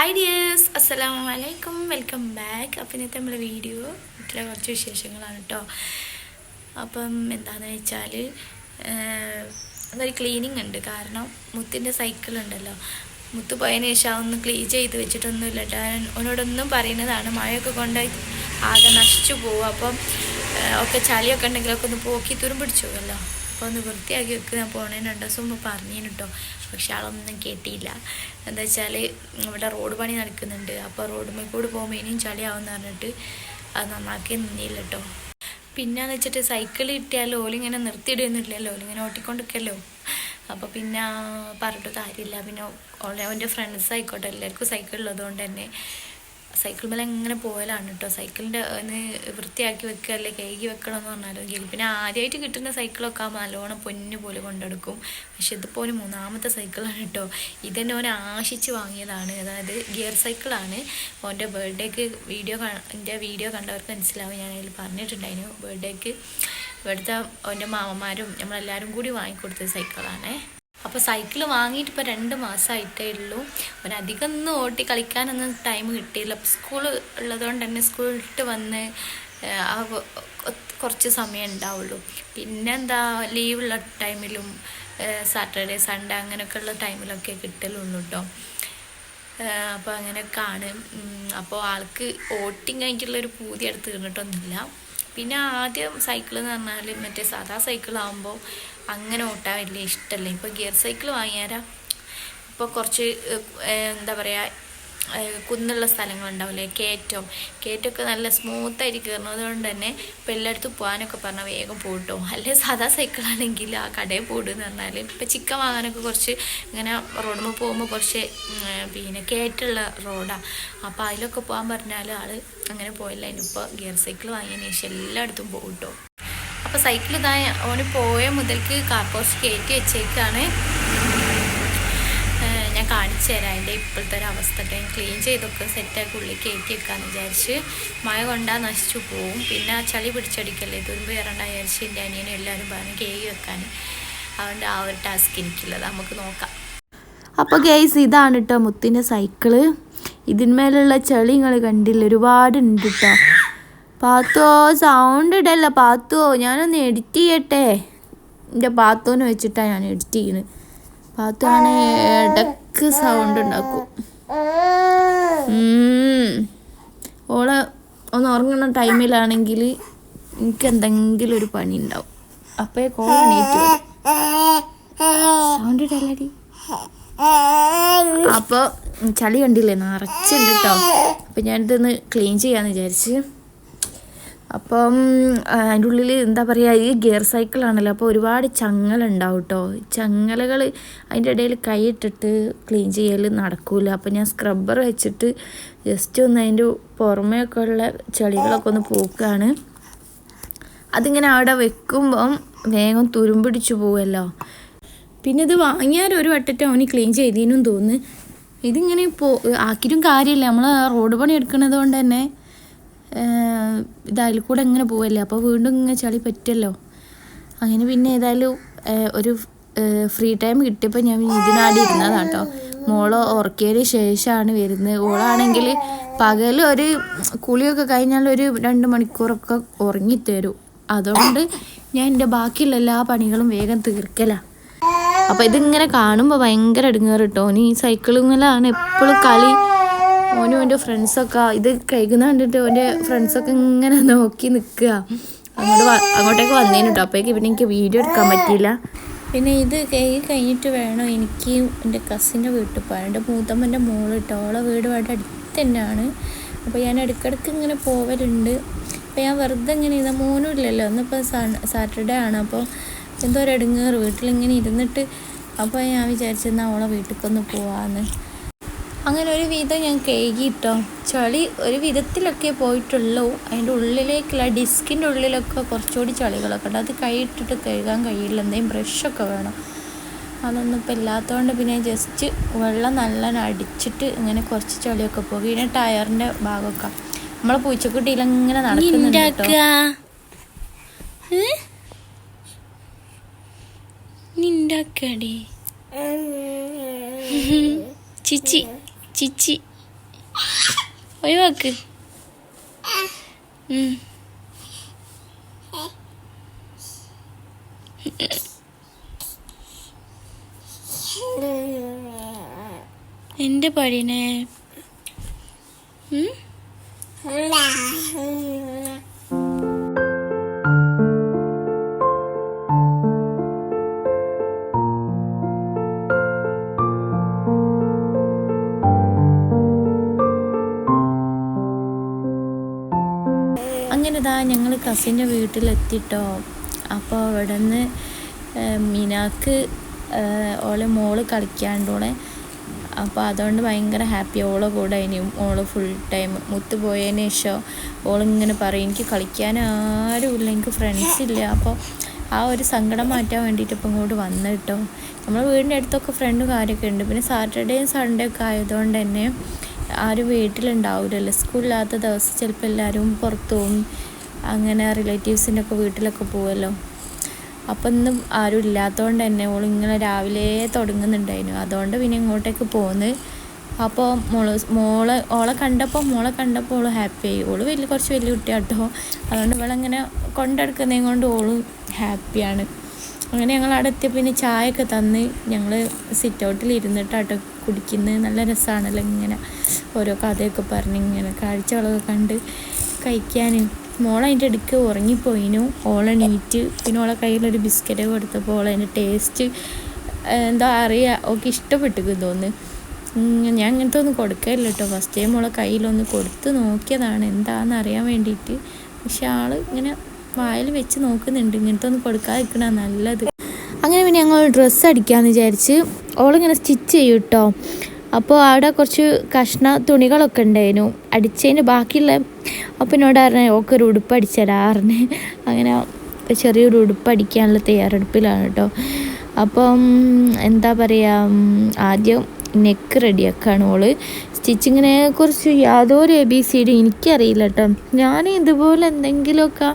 Hi dears, അസ്സലാമു അലൈക്കും, welcome back. അപ്പോൾ ഇന്നത്തെ നമ്മുടെ വീഡിയോ വീട്ടിലെ കുറച്ച് വിശേഷങ്ങളാണ് കേട്ടോ. അപ്പം എന്താണെന്ന് വെച്ചാൽ അതൊരു ക്ലീനിങ് ഉണ്ട്. കാരണം മുത്തിൻ്റെ സൈക്കിൾ ഉണ്ടല്ലോ, മുത്ത് പോയതിന് ശേഷം ഒന്ന് ക്ലീൻ ചെയ്ത് വെച്ചിട്ടൊന്നുമില്ല കേട്ടോ. അവനോടൊന്നും പറയുന്നതാണ്, മഴയൊക്കെ കൊണ്ടുപോയി ആകെ നശിച്ചു പോകും. അപ്പം ഒക്കെ ചളിയൊക്കെ ഉണ്ടെങ്കിലൊക്കെ ഒന്ന് പോക്കി തുരുമ്പിടിച്ചു പോകുമല്ലോ. അപ്പോൾ ഒന്ന് വൃത്തിയാക്കി വെക്കുക. ഞാൻ പോണേന് 2 ദിവസം മുമ്പ് പറഞ്ഞിന് കേട്ടോ, പക്ഷെ ആളൊന്നും കേട്ടിയില്ല. എന്താ വെച്ചാൽ ഇവിടെ റോഡ് പണി നടക്കുന്നുണ്ട്. അപ്പോൾ റോഡുമ്മേൽ കൂടി പോകുമ്പോൾ ഇനിയും ചളിയാവുമെന്ന് പറഞ്ഞിട്ട് അത് നന്നാക്കി നിന്നില്ല കേട്ടോ. പിന്നെയെന്ന് വെച്ചിട്ട് സൈക്കിൾ കിട്ടിയാലും ഓലിങ്ങനെ നിർത്തിയിടുന്നില്ലല്ലോ, ഓലിങ്ങനെ ഓട്ടിക്കൊണ്ടിരിക്കല്ലോ. അപ്പോൾ പിന്നെ പറഞ്ഞിട്ട് കാര്യമില്ല. പിന്നെ അവൻ്റെ ഫ്രണ്ട്സ് ആയിക്കോട്ടെ, എല്ലാവർക്കും സൈക്കിൾ ഉള്ളതുകൊണ്ട് തന്നെ സൈക്കിൾ മേലെ എങ്ങനെ പോയാലാണ് കേട്ടോ. സൈക്കിളിൻ്റെ ഒന്ന് വൃത്തിയാക്കി വെക്കുക, അല്ലെ കഴുകി വെക്കണമെന്ന് പറഞ്ഞാലും പിന്നെ ആദ്യമായിട്ട് കിട്ടുന്ന സൈക്കിളൊക്കെ ആകുമ്പോൾ നല്ലോണം പൊന്നു പോലെ കൊണ്ടെടുക്കും. പക്ഷെ ഇതിപ്പോൾ ഒരു 3ാമത്തെ സൈക്കിളാണ് കേട്ടോ. ഇതെന്നെ ഓൻ ആശിച്ച് വാങ്ങിയതാണ്. അതായത് ഗിയർ സൈക്കിളാണ്. ഓൻ്റെ ബർത്ത്ഡേക്ക് എൻ്റെ വീഡിയോ കണ്ടവർക്ക് മനസ്സിലാവും, ഞാൻ അതിൽ പറഞ്ഞിട്ടുണ്ടായിരുന്നു. ബർത്ത്ഡേക്ക് ഇവിടുത്തെ ഓൻ്റെ മാമന്മാരും നമ്മളെല്ലാവരും കൂടി വാങ്ങിക്കൊടുത്ത സൈക്കിളാണ്. അപ്പോൾ സൈക്കിൾ വാങ്ങിയിട്ട് ഇപ്പോൾ 2 മാസമായിട്ടേ ഉള്ളൂ. അവനധികം ഒന്നും ഓട്ടി കളിക്കാനൊന്നും ടൈം കിട്ടിയില്ല. സ്കൂൾ ഉള്ളതുകൊണ്ട് തന്നെ സ്കൂൾ വിട്ട് വന്ന് കുറച്ച് സമയം ഉണ്ടാവുള്ളൂ. പിന്നെന്താ ലീവുള്ള ടൈമിലും സാറ്റർഡേ സൺഡേ അങ്ങനെയൊക്കെയുള്ള ടൈമിലൊക്കെ കിട്ടലുള്ളൂ കേട്ടോ. അപ്പോൾ അങ്ങനെയൊക്കെയാണ്. അപ്പോൾ ആൾക്ക് ഓട്ടിങ് കഴിഞ്ഞിട്ടുള്ളൊരു പൂതി എടുത്ത് തീർന്നിട്ടൊന്നുമില്ല. പിന്നെ ആദ്യം സൈക്കിൾ എന്ന് പറഞ്ഞാൽ മറ്റേ സാധാ സൈക്കിളാകുമ്പോൾ അങ്ങനെ ഓട്ടാൻ വലിയ ഇഷ്ടമല്ല. ഇപ്പോൾ ഗിയർ സൈക്കിൾ വാങ്ങിയാൽ ഇപ്പോൾ കുറച്ച് എന്താ പറയുക, കുന്നുള്ള സ്ഥലങ്ങളുണ്ടാവില്ലേ, കയറ്റമൊക്കെ നല്ല സ്മൂത്തായിട്ട് കയറുന്നത് കൊണ്ട് തന്നെ ഇപ്പോൾ എല്ലായിടത്തും പോകാനൊക്കെ പറഞ്ഞാൽ വേഗം പോട്ടോ. അല്ലെങ്കിൽ സാധാ സൈക്കിളാണെങ്കിൽ ആ കടയിൽ പോടുമെന്ന് പറഞ്ഞാൽ ഇപ്പോൾ ചിക്കൻ വാങ്ങാനൊക്കെ കുറച്ച് ഇങ്ങനെ റോഡിൽ പോകുമ്പോൾ കുറച്ച് പിന്നെ കയറ്റുള്ള റോഡാണ്. അപ്പോൾ അതിലൊക്കെ പോകാൻ പറഞ്ഞാൽ ആൾ അങ്ങനെ പോയില്ല. ഇനിയിപ്പോൾ ഗിയർ സൈക്കിൾ വാങ്ങിയതിന് ശേഷം എല്ലായിടത്തും പോകട്ടോ. അപ്പോൾ സൈക്കിൾ ഇതാ ഓന് പോയ മുതൽക്ക് കാർ പോസ്റ്റ് കയറ്റി വെച്ചേക്കാണ്. ഞാൻ കാണിച്ചു തരാം അതിൻ്റെ ഇപ്പോഴത്തെ ഒരു അവസ്ഥ. ക്ലീൻ ചെയ്തൊക്കെ സെറ്റാക്കി ഉള്ളിൽ കയറ്റി വെക്കാമെന്ന് വിചാരിച്ച്. മഴ കൊണ്ടാൽ നശിച്ചു പോവും. പിന്നെ ചളി പിടിച്ചടിക്കല്ലേ, തുരുമ്പ് കയറേണ്ട വിചാരിച്ച് എൻ്റെ അനിയനും എല്ലാവരും പറഞ്ഞ് കേക്ക് വെക്കാൻ. അതുകൊണ്ട് ആ ഒരു ടാസ്ക് എനിക്കുള്ളത്. നമുക്ക് നോക്കാം. അപ്പോൾ ഗൈസ്, ഇതാണ് കേട്ടോ മുത്തിൻ്റെ സൈക്കിള്. ഇതിന്മേലുള്ള ചളി നിങ്ങൾ കണ്ടില്ല, ഒരുപാടുണ്ട് കേട്ടോ. പാത്തോ സൗണ്ട് ഇടല്ല പാത്തോ, ഞാനൊന്ന് എഡിറ്റ് ചെയ്യട്ടെ. എൻ്റെ പാത്തോന്ന് വെച്ചിട്ടാണ് ഞാൻ എഡിറ്റ് ചെയ്യുന്നത്. പാത്താണ് ഇടക്ക് സൗണ്ട് ഉണ്ടാക്കും. ഓളെ ഒന്ന് ഉറങ്ങുന്ന ടൈമിലാണെങ്കിൽ എനിക്ക് എന്തെങ്കിലും ഒരു പണി ഉണ്ടാവും. അപ്പോൾ കോൾ എണീറ്റ് സൗണ്ട് ഇടല്ലടി. അപ്പോൾ ചളി കണ്ടില്ലേ, നിറച്ചുണ്ട് കേട്ടോ. അപ്പം ഞാനിതൊന്ന് ക്ലീൻ ചെയ്യാമെന്ന് വിചാരിച്ച്. അപ്പം അതിൻ്റെ ഉള്ളിൽ എന്താ പറയുക, ഈ ഗിയർ സൈക്കിളാണല്ലോ, അപ്പോൾ ഒരുപാട് ചങ്ങലുണ്ടാവും കേട്ടോ. ചങ്ങലകൾ അതിൻ്റെ ഇടയിൽ കൈയിട്ടിട്ട് ക്ലീൻ ചെയ്യൽ നടക്കില്ല. അപ്പോൾ ഞാൻ സ്ക്രബ്ബർ വെച്ചിട്ട് ജസ്റ്റ് ഒന്ന് അതിൻ്റെ പുറമേയൊക്കെ ഉള്ള ചെളികളൊക്കെ ഒന്ന് പോക്കുകയാണ്. അതിങ്ങനെ അവിടെ വെക്കുമ്പം വേഗം തുരുമ്പിടിച്ചു പോവുമല്ലോ. പിന്നെ ഇത് വാങ്ങിയാൽ ഒരു വട്ടത്തെ അവന് ക്ലീൻ ചെയ്തതിനും തോന്നുന്നു. ഇതിങ്ങനെ ആക്കിയിട്ടും കാര്യമില്ല, നമ്മൾ റോഡ് പണി എടുക്കുന്നത് കൊണ്ട് തന്നെ ഇതിൽ കൂടെ ഇങ്ങനെ പോവല്ലേ. അപ്പോൾ വീണ്ടും ഇങ്ങനെ ചളി പറ്റുമല്ലോ. അങ്ങനെ പിന്നെ ഏതായാലും ഒരു ഫ്രീ ടൈം കിട്ടിയപ്പോൾ ഞാൻ ഇതിനാടി ഇരുന്നതാണ് കേട്ടോ. മോളെ ഉറക്കിയതിന് ശേഷമാണ് വരുന്നത്. ഓളാണെങ്കിൽ പകൽ ഒരു കുളിയൊക്കെ കഴിഞ്ഞാൽ ഒരു 2 മണിക്കൂറൊക്കെ ഉറങ്ങിത്തരും. അതുകൊണ്ട് ഞാൻ എൻ്റെ ബാക്കിയുള്ള എല്ലാ പണികളും വേഗം തീർക്കലാണ്. അപ്പോൾ ഇതിങ്ങനെ കാണുമ്പോൾ ഭയങ്കര ഇടങ്ങേറ് കേട്ടോ. ഈ സൈക്കിളുകളാണ് എപ്പോഴും കളി. ഓനും എൻ്റെ ഫ്രണ്ട്സൊക്കെ ഇത് കഴിക്കുന്ന കണ്ടിട്ട് ഓൻ്റെ ഫ്രണ്ട്സൊക്കെ ഇങ്ങനെ നോക്കി നിൽക്കുക. അങ്ങോട്ടേക്ക് വന്നേന് കേട്ടോ. അപ്പോഴേക്ക് പിന്നെ എനിക്ക് വീഡിയോ എടുക്കാൻ പറ്റിയില്ല. പിന്നെ ഇത് കഴിഞ്ഞിട്ട് വേണം എനിക്ക് എൻ്റെ കസിൻ്റെ വീട്ടിൽ പോകാൻ. എൻ്റെ മൂത്തമ്മൻ്റെ മോള് കേട്ടോ, ഓളെ വീട് ഇവിടെ അടുത്ത് തന്നെയാണ്. അപ്പോൾ ഞാൻ ഇടയ്ക്കിടയ്ക്ക് ഇങ്ങനെ പോവലുണ്ട്. അപ്പോൾ ഞാൻ വെറുതെ ഇങ്ങനെ ഇതാ, മോനും ഇല്ലല്ലോ, ഇന്നിപ്പോൾ സാറ്റർഡേ ആണ്. അപ്പോൾ എന്തോ ഒരു ഇടങ്ങേറ് വീട്ടിലിങ്ങനെ ഇരുന്നിട്ട്. അപ്പോൾ ഞാൻ വിചാരിച്ചെന്നാൽ ഓളെ വീട്ടിലേക്കൊന്ന് പോവാമെന്ന്. അങ്ങനെ ഒരു വിധം ഞാൻ കഴുകിയിട്ടോ. ചളി ഒരു വിധത്തിലൊക്കെ പോയിട്ടുള്ളൂ. അതിൻ്റെ ഉള്ളിലേക്കുള്ള ഡിസ്കിൻ്റെ ഉള്ളിലൊക്കെ കുറച്ചുകൂടി ചളികളൊക്കെ ഉണ്ട്. അത് കൈയിട്ടിട്ട് കഴുകാൻ കഴിയില്ല, എന്തെങ്കിലും ബ്രഷൊക്കെ വേണം. അതൊന്നും ഇപ്പോൾ ഇല്ലാത്തതുകൊണ്ട് പിന്നെ ജസ്റ്റ് വെള്ളം നല്ലോണം അടിച്ചിട്ട് ഇങ്ങനെ കുറച്ച് ചളിയൊക്കെ പോകും. പിന്നെ ടയറിൻ്റെ ഭാഗമൊക്കെ നമ്മളെ പൂച്ചക്കുട്ടിയിലങ്ങനെ നടക്കുന്നുണ്ട് കേട്ടോ. ചിച്ചി ചിച്ചി ഒഴിവാക്ക്. എൻ്റെ പഴീനെ അങ്ങനെ ഇതാ ഞങ്ങൾ കസിൻ്റെ വീട്ടിലെത്തിട്ടോ. അപ്പോൾ അവിടെ നിന്ന് മിനാക്ക് ഓളെ മോള് കളിക്കാണ്ടോളെ. അപ്പോൾ അതുകൊണ്ട് ഭയങ്കര ഹാപ്പി. ഓളെ കൂടെ ഇനിയും ഓള് ഫുൾ ടൈം മുത്ത് പോയതിന് ശേഷം ഓളിങ്ങനെ പറയും എനിക്ക് കളിക്കാൻ ആരുമില്ല, എനിക്ക് ഫ്രണ്ട്സ് ഇല്ല. അപ്പോൾ ആ ഒരു സങ്കടം മാറ്റാൻ വേണ്ടിയിട്ട് ഇപ്പം ഇങ്ങോട്ട് വന്നു കേട്ടോ. നമ്മൾ വീടിൻ്റെ അടുത്തൊക്കെ ഫ്രണ്ടും കാര്യമൊക്കെ ഉണ്ട്. പിന്നെ സാറ്റർഡേയും സൺഡേ ഒക്കെ ആയതുകൊണ്ട് തന്നെ ആരും വീട്ടിലുണ്ടാവില്ലല്ലോ. സ്കൂളില്ലാത്ത ദിവസം ചിലപ്പോൾ എല്ലാവരും പുറത്തു പോകും, അങ്ങനെ റിലേറ്റീവ്സിൻ്റെ ഒക്കെ വീട്ടിലൊക്കെ പോകുമല്ലോ. അപ്പം ഇന്നും ആരും ഇല്ലാത്തതുകൊണ്ട് തന്നെ ഓളിങ്ങനെ രാവിലെ തുടങ്ങുന്നുണ്ടായിരുന്നു. അതുകൊണ്ട് പിന്നെ ഇങ്ങോട്ടേക്ക് പോന്ന്. അപ്പോൾ ഓളെ കണ്ടപ്പോൾ ഓള് ഹാപ്പി ആയി. ഓള് കുറച്ച് വലിയ കുട്ടിയാട്ടോ. അതുകൊണ്ട് ഇവളങ്ങനെ കൊണ്ടെടുക്കുന്നതും കൊണ്ട് ഓളും ഹാപ്പിയാണ്. അങ്ങനെ ഞങ്ങൾ അവിടെ എത്തിയ പിന്നെ ചായയൊക്കെ തന്ന് ഞങ്ങൾ സിറ്റ് ഔട്ടിൽ ഇരുന്നിട്ടാട്ടോ കുടിക്കുന്നത്. നല്ല രസമാണല്ലോ ഇങ്ങനെ ഓരോ കഥയൊക്കെ പറഞ്ഞ് ഇങ്ങനെ കാഴ്ചകളൊക്കെ കണ്ട് കഴിക്കാൻ. മോളതിൻ്റെ ഇടയ്ക്ക് ഉറങ്ങിപ്പോയിനു. ഓളെണീറ്റ് പിന്നെ ഓളെ കയ്യിലൊരു ബിസ്ക്കറ്റ് കൊടുത്തപ്പോൾ ഓളതിൻ്റെ ടേസ്റ്റ് എന്താ അറിയുക ഓക്കെ ഇഷ്ടപ്പെട്ടു തോന്നുന്നു. ഞാൻ അങ്ങനത്തെ ഒന്നും കൊടുക്കില്ല കേട്ടോ. ഫസ്റ്റ് ടൈം ഓളെ കയ്യിലൊന്ന് കൊടുത്ത് നോക്കിയതാണ് എന്താണെന്ന് അറിയാൻ വേണ്ടിയിട്ട്. പക്ഷെ ആൾ ഇങ്ങനെ വായിൽ വെച്ച് നോക്കുന്നുണ്ട്. ഇങ്ങനത്തെ ഒന്നും കൊടുക്കാതിരിക്കണ നല്ലത്. അങ്ങനെ പിന്നെ ഞങ്ങൾ ഡ്രസ്സ് അടിക്കാമെന്ന് വിചാരിച്ച് ഓളിങ്ങനെ സ്റ്റിച്ച് ചെയ്യും കേട്ടോ. അപ്പോൾ അവിടെ കുറച്ച് കഷ്ണ തുണികളൊക്കെ ഉണ്ടായിരുന്നു അടിച്ചതിന് ബാക്കിയുള്ള. അപ്പോൾ എന്നോട് പറഞ്ഞാൽ ഓക്കൊരു ഉടുപ്പ് അടിച്ചരാറിന്. അങ്ങനെ ചെറിയൊരു ഉടുപ്പ് അടിക്കാനുള്ള തയ്യാറെടുപ്പിലാണ് കേട്ടോ. അപ്പം എന്താ പറയുക, ആദ്യം നെക്ക് റെഡിയാക്കാണ് ഓള്. സ്റ്റിച്ചിങ്ങിനെ കുറിച്ച് യാതൊരു ABCD എനിക്കറിയില്ല കേട്ടോ. ഞാൻ ഇതുപോലെ എന്തെങ്കിലുമൊക്കെ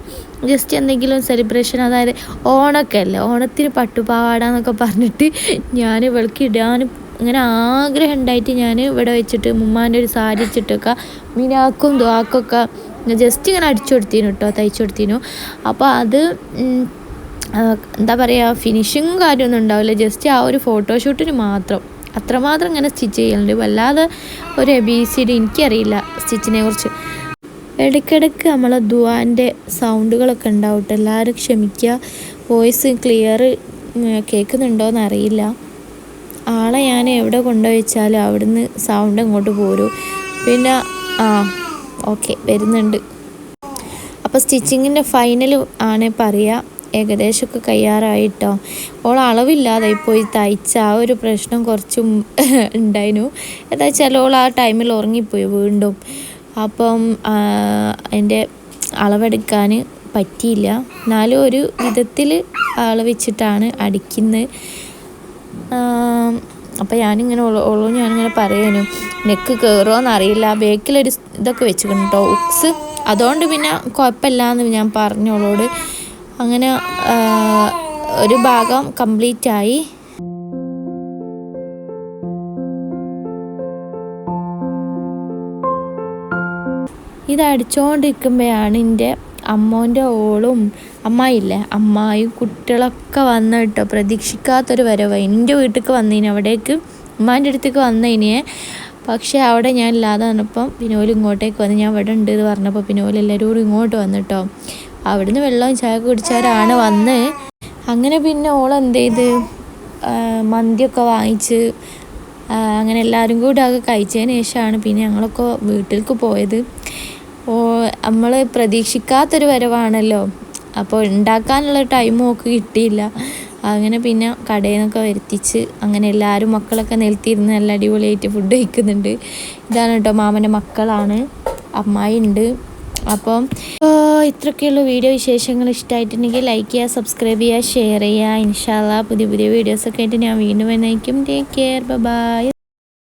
ജസ്റ്റ് എന്തെങ്കിലും സെലിബ്രേഷൻ, അതായത് ഓണമൊക്കെ അല്ലേ, ഓണത്തിന് പട്ടുപാവാട എന്നൊക്കെ പറഞ്ഞിട്ട് ഞാൻ ഇവൾക്ക് ഇടാനും ഇങ്ങനെ ആഗ്രഹം ഉണ്ടായിട്ട് ഞാൻ ഇവിടെ വെച്ചിട്ട് ഉമ്മാൻ്റെ ഒരു സാരി വെച്ചിട്ടൊക്കെ മിനാക്കും ദ്വാക്കൊക്കെ ജസ്റ്റ് ഇങ്ങനെ അടിച്ചു കൊടുത്തിനു കേട്ടോ, തയ്ച്ചു കൊടുത്തിനു. അപ്പോൾ അത് എന്താ പറയുക, ഫിനിഷിങ് കാര്യമൊന്നും ഉണ്ടാവില്ല, ജസ്റ്റ് ആ ഒരു ഫോട്ടോഷൂട്ടിന് മാത്രം അത്രമാത്രം ഇങ്ങനെ സ്റ്റിച്ച് ചെയ്യലുണ്ട്. വല്ലാതെ ഒരു ABCD എനിക്കറിയില്ല സ്റ്റിച്ചിനെ കുറിച്ച്. ഇടയ്ക്കിടയ്ക്ക് നമ്മളെ ദുആൻ്റെ സൗണ്ടുകളൊക്കെ ഉണ്ടാവും കേട്ടോ. എല്ലാവരും ക്ഷമിക്കുക, വോയിസ് ക്ലിയർ കേൾക്കുന്നുണ്ടോയെന്ന് അറിയില്ല. ആളെ ഞാൻ എവിടെ കൊണ്ടുവച്ചാലും അവിടുന്ന് സൗണ്ട് ഇങ്ങോട്ട് പോരും. പിന്നെ ഓക്കെ വരുന്നുണ്ട്. അപ്പോൾ സ്റ്റിച്ചിങ്ങിൻ്റെ ഫൈനൽ ആണ് പറയുക. ഏകദേശമൊക്കെ കയ്യാറായിട്ടോ. ഓൾ അളവില്ലാതെ പോയി തയ്ച്ച ആ ഒരു പ്രശ്നം കുറച്ചും ഉണ്ടായിരുന്നു. എന്താ വെച്ചാൽ ഓൾ ആ ടൈമിൽ ഉറങ്ങിപ്പോയി വീണ്ടും. അപ്പം എൻ്റെ അളവെടുക്കാൻ പറ്റിയില്ല. എന്നാലും ഒരു വിധത്തിൽ അളവെച്ചിട്ടാണ് അടിക്കുന്നത്. അപ്പോൾ ഞാനിങ്ങനെ പറയാനും നെക്ക് കയറുമോയെന്നറിയില്ല. ബേക്കിലൊരു ഇതൊക്കെ വെച്ചിട്ടുണ്ട് കേട്ടോ, ഉക്സ്. അതുകൊണ്ട് പിന്നെ കുഴപ്പമില്ലയെന്ന് ഞാൻ പറഞ്ഞോളോട്. അങ്ങനെ ഒരു ഭാഗം കംപ്ലീറ്റ് ആയി. ഇത് അടിച്ചുകൊണ്ടിരിക്കുമ്പോഴാണ് എൻ്റെ അമ്മോൻ്റെ ഓളും അമ്മായിയും കുട്ടികളൊക്കെ വന്നു കേട്ടോ. പ്രതീക്ഷിക്കാത്തൊരു വരവായി. എൻ്റെ വീട്ടിലേക്ക് വന്നതിന്, അവിടേക്ക് ഉമ്മാൻ്റെ അടുത്തേക്ക് വന്നതിനെ. പക്ഷേ അവിടെ ഞാൻ ഇല്ലാതെ വന്നപ്പം പിന്നോല് ഇങ്ങോട്ടേക്ക് വന്ന്. ഞാൻ ഇവിടെ ഉണ്ട് എന്ന് പറഞ്ഞപ്പോൾ പിന്നോല് എല്ലാവരും കൂടി ഇങ്ങോട്ട് വന്നു കേട്ടോ. അവിടുന്ന് വെള്ളവും ചായ കുടിച്ചവരാണ് വന്ന്. അങ്ങനെ പിന്നെ ഓളെന്ത് ചെയ്ത് മന്തിയൊക്കെ വാങ്ങിച്ച് അങ്ങനെ എല്ലാവരും കൂടി ഒക്കെ കഴിച്ചതിന് ശേഷമാണ് പിന്നെ ഞങ്ങളൊക്കെ വീട്ടിലേക്ക് പോയത്. നമ്മൾ പ്രതീക്ഷിക്കാത്തൊരു വരവാണല്ലോ. അപ്പോൾ ഉണ്ടാക്കാനുള്ള ടൈമും ഒക്കെ കിട്ടിയില്ല. അങ്ങനെ പിന്നെ കടയിൽ നിന്നൊക്കെ വരുത്തിച്ച് അങ്ങനെ എല്ലാവരും മക്കളൊക്കെ നിലത്തിരുന്ന് നല്ല അടിപൊളിയായിട്ട് ഫുഡ് കഴിക്കുന്നുണ്ട്. ഇതാണ് കേട്ടോ മാമൻ്റെ മക്കളാണ്, അമ്മായി ഉണ്ട്. അപ്പം ഇത്രയൊക്കെയുള്ള വീഡിയോ വിശേഷങ്ങൾ ഇഷ്ടമായിട്ടുണ്ടെങ്കിൽ ലൈക്ക് ചെയ്യുക, സബ്സ്ക്രൈബ് ചെയ്യുക, ഷെയർ ചെയ്യുക. ഇൻഷാ അല്ലാഹ് പുതിയ വീഡിയോസൊക്കെ ആയിട്ട് ഞാൻ വീണ്ടും വന്നേക്കും. Take care, by.